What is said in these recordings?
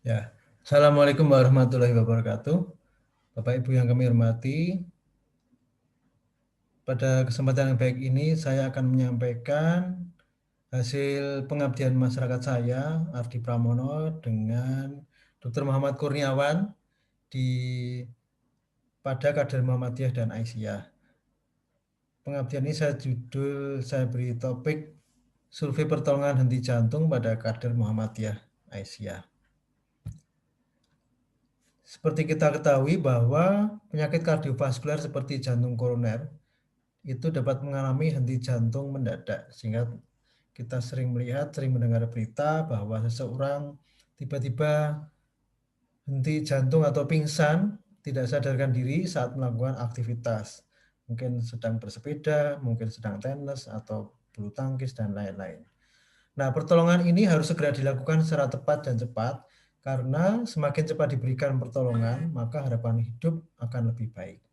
Ya, Assalamualaikum warahmatullahi wabarakatuh. Bapak Ibu yang kami hormati, pada kesempatan yang baik ini saya akan menyampaikan hasil pengabdian masyarakat saya, Ardi Pramono, dengan Dr. Muhammad Kurniawan di pada Kader Muhammadiyah dan Aisyah. Pengabdian ini saya beri topik survei pertolongan henti jantung pada Kader Muhammadiyah Aisyah. Seperti kita ketahui bahwa penyakit kardiovaskuler seperti jantung koroner itu dapat mengalami henti jantung mendadak, sehingga kita sering mendengar berita bahwa seseorang tiba-tiba henti jantung atau pingsan, tidak sadarkan diri saat melakukan aktivitas. Mungkin sedang bersepeda, mungkin sedang tenis atau bulu tangkis dan lain-lain. Nah, pertolongan ini harus segera dilakukan secara tepat dan cepat, karena semakin cepat diberikan pertolongan, maka harapan hidup akan lebih baik.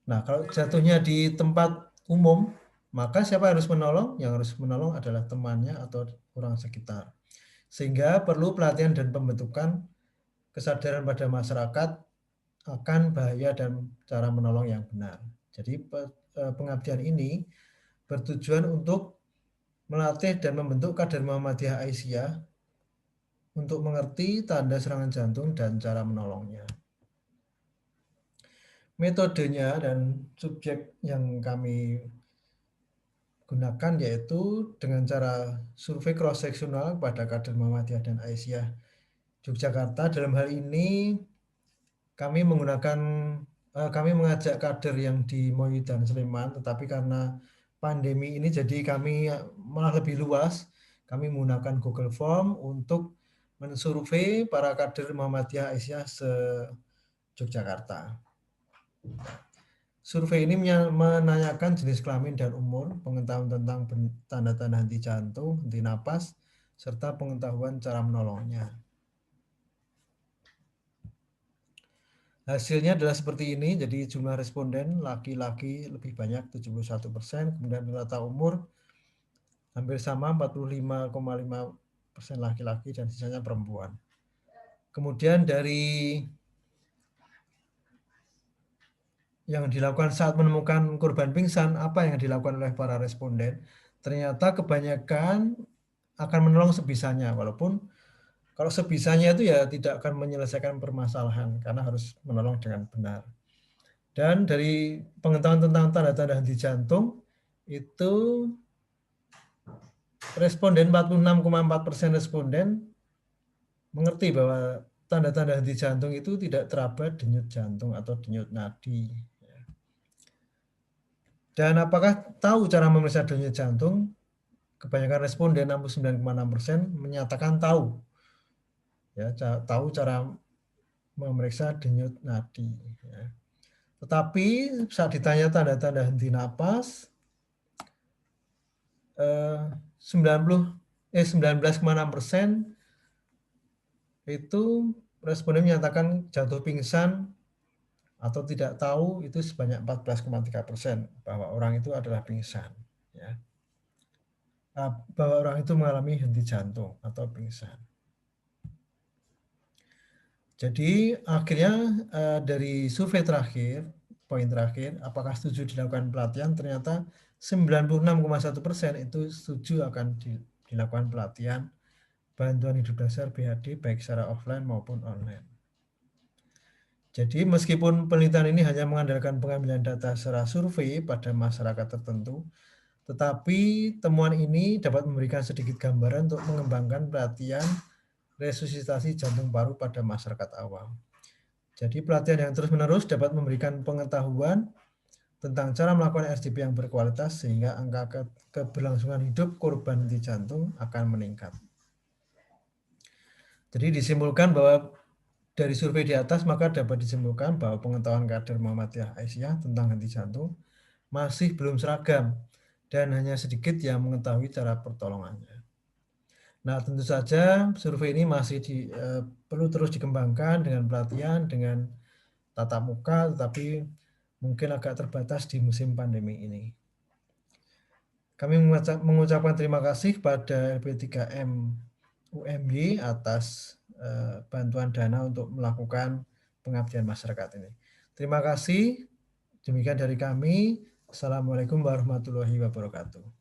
Nah, kalau jatuhnya di tempat umum, maka siapa yang harus menolong? Yang harus menolong adalah temannya atau orang sekitar. Sehingga perlu pelatihan dan pembentukan kesadaran pada masyarakat akan bahaya dan cara menolong yang benar. Jadi pengabdian ini bertujuan untuk melatih dan membentuk kader Muhammadiyah Aisyah untuk mengerti tanda serangan jantung dan cara menolongnya. Metodenya dan subjek yang kami gunakan yaitu dengan cara survei cross seksional pada kader Muhammadiyah dan Aisyah Yogyakarta. Dalam hal ini kami mengajak kader yang di Moyu dan Sleman, tetapi karena pandemi ini jadi kami malah lebih luas. Kami menggunakan Google Form untuk mensurvei para kader Muhammadiyah Aisyah se-Yogyakarta. Survei ini menanyakan jenis kelamin dan umur, pengetahuan tentang tanda-tanda henti jantung, henti napas, serta pengetahuan cara menolongnya. Hasilnya adalah seperti ini, jadi jumlah responden laki-laki lebih banyak 71%, kemudian rata umur hampir sama 45,5% laki-laki dan sisanya perempuan. Kemudian dari yang dilakukan saat menemukan korban pingsan, apa yang dilakukan oleh para responden? Ternyata kebanyakan akan menolong sebisanya, walaupun kalau sebisanya itu ya tidak akan menyelesaikan permasalahan karena harus menolong dengan benar. Dan dari pengetahuan tentang tanda-tanda henti jantung itu responden 46,4% responden mengerti bahwa tanda-tanda henti jantung itu tidak teraba denyut jantung atau denyut nadi. Dan apakah tahu cara memeriksa denyut jantung? Kebanyakan responden 69,6% menyatakan tahu, ya, tahu cara memeriksa denyut nadi. Ya. Tetapi saat ditanya tanda-tanda henti napas, 19,6% itu responden menyatakan jatuh pingsan atau tidak tahu, itu sebanyak 14,3% bahwa orang itu adalah pingsan. Ya. Bahwa orang itu mengalami henti jantung atau pingsan. Jadi akhirnya dari survei terakhir, poin terakhir, apakah setuju dilakukan pelatihan? Ternyata 96,1% itu setuju akan dilakukan pelatihan bantuan hidup dasar BHD baik secara offline maupun online. Jadi meskipun penelitian ini hanya mengandalkan pengambilan data secara survei pada masyarakat tertentu, tetapi temuan ini dapat memberikan sedikit gambaran untuk mengembangkan pelatihan resusitasi jantung paru pada masyarakat awam. Jadi pelatihan yang terus-menerus dapat memberikan pengetahuan tentang cara melakukan RCP yang berkualitas sehingga angka keberlangsungan hidup korban henti jantung akan meningkat. Jadi disimpulkan bahwa dari survei di atas maka dapat disimpulkan bahwa pengetahuan kader Muhammadiyah Aisyah tentang henti jantung masih belum seragam dan hanya sedikit yang mengetahui cara pertolongannya. Nah, tentu saja survei ini masih perlu terus dikembangkan dengan pelatihan, dengan tatap muka, tetapi mungkin agak terbatas di musim pandemi ini. Kami mengucapkan terima kasih pada LP3M UMY atas bantuan dana untuk melakukan pengabdian masyarakat ini. Terima kasih. Demikian dari kami. Assalamualaikum warahmatullahi wabarakatuh.